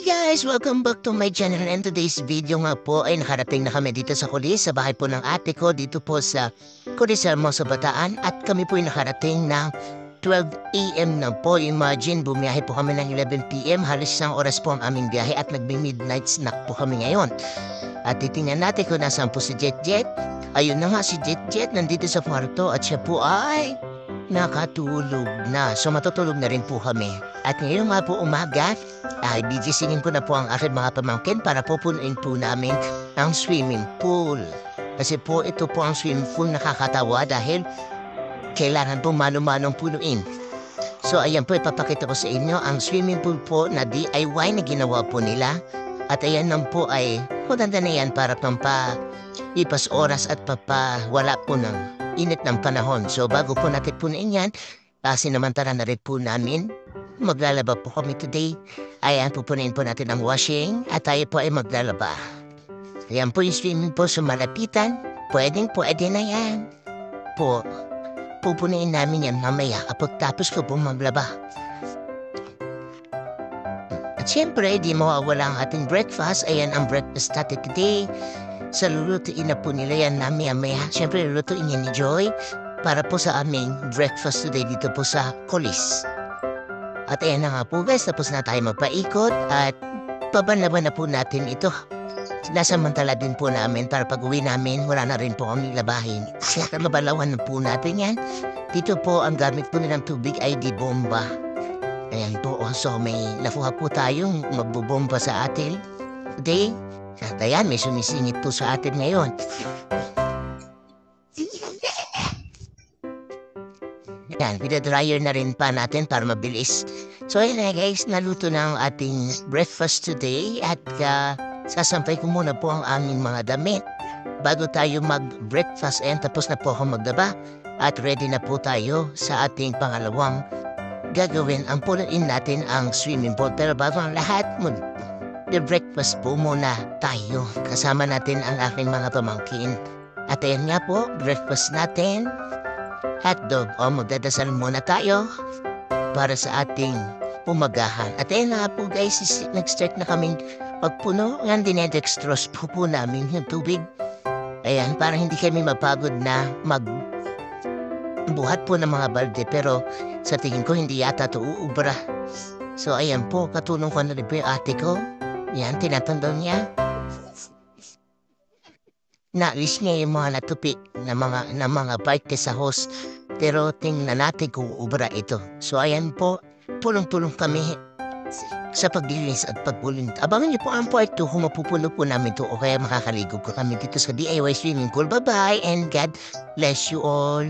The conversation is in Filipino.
Guys! Welcome back to my channel, and today's video nga po ay nakarating na kami dito sa Kulis, sa bahay po ng ate ko dito po sa Kulis, Hermosa, Bataan, at kami po ay nakarating ng 12 AM na po. Imagine, bumiyahe po kami ng 11 PM, halos isang oras po ang aming biyahe at nagbi-midnight snack po kami ngayon. At titingnan natin kung nasaan po si Jet Jet. Ayun na nga si Jet Jet, nandito sa kwarto at siya po ay nakatulog na. So matutulog na rin po kami. At ngayon nga po umaga, ay bigisingin ko na po ang aking mga pamangkin para pupunuin po namin ang swimming pool. Kasi po ito po ang swimming pool nakakatawa dahil kailangan po mano-manong punuin. So ayan po, ipapakita ko sa inyo ang swimming pool po na DIY na ginawa po nila. At ayan lang po ay maganda na yan para ipas oras at wala po ng init ng panahon. So bago po natin punuin yan, sinamantala na rin po namin. Maglalaba po kami today. Ayan, pupunin po natin ang washing at tayo po ay maglalaba. Ayan po yung swimming pool sa malapitan. Pwede na yan. Pupunin namin yan mamaya kapag tapos ko po maglaba. At syempre, di mawawala ang ating breakfast. Ayan ang breakfast natin today. Sa lulutuin na po nila yan mamaya. Syempre, lulutuin yan ni Joy para po sa aming breakfast today dito po sa Kulis. At ayan na nga po guys, tapos na tayo magpaikot at pabanlaban na po natin ito. Nasamantala din po namin para pag uwi namin, wala na rin po kami labahin. Kaya mabalawan na po natin yan. Dito po ang gamit po nilang tubig ay di bomba. Ayan po, so may nakuha po tayong magbubomba sa atin today. At ayan, may sumisingit po sa atin ngayon. Yan, pinadryer na rin pa natin para mabilis. So ayan na guys, naluto na ang ating breakfast today at sasampay ko muna po ang aming mga damit bago tayo mag-breakfast. Ayan, tapos na po ako magdaba at ready na po tayo sa ating pangalawang gagawin. Ang punuin natin ang swimming pool. Pero bago ang lahat, breakfast po muna tayo. Kasama natin ang aking mga pamangkin. At ayan nga po, breakfast natin. Hotdog. Magdadasal muna tayo para sa ating umagahan. At ayun na po guys, nag-start na kaming pagpuno. Ngayon dinedextrose po namin yung tubig. Ayan, para hindi kami mapagod na magbuhat po ng mga balde. Pero sa tingin ko hindi yata ito uubra. So ayan po, katulong ko na rin po yung ate ko. Yan, tinatandang niya. Naalis niya yung mga natupi na mga parte sa hose. Pero tingnan natin kung ubra ito. So ayan po, tulong-tulong kami sa paglinis at pagpulinis. Abangan niyo po ang part 2 kung mapupuno po namin ito o kaya makakaligo ko kami dito sa DIY swimming pool. Bye-bye and God bless you all.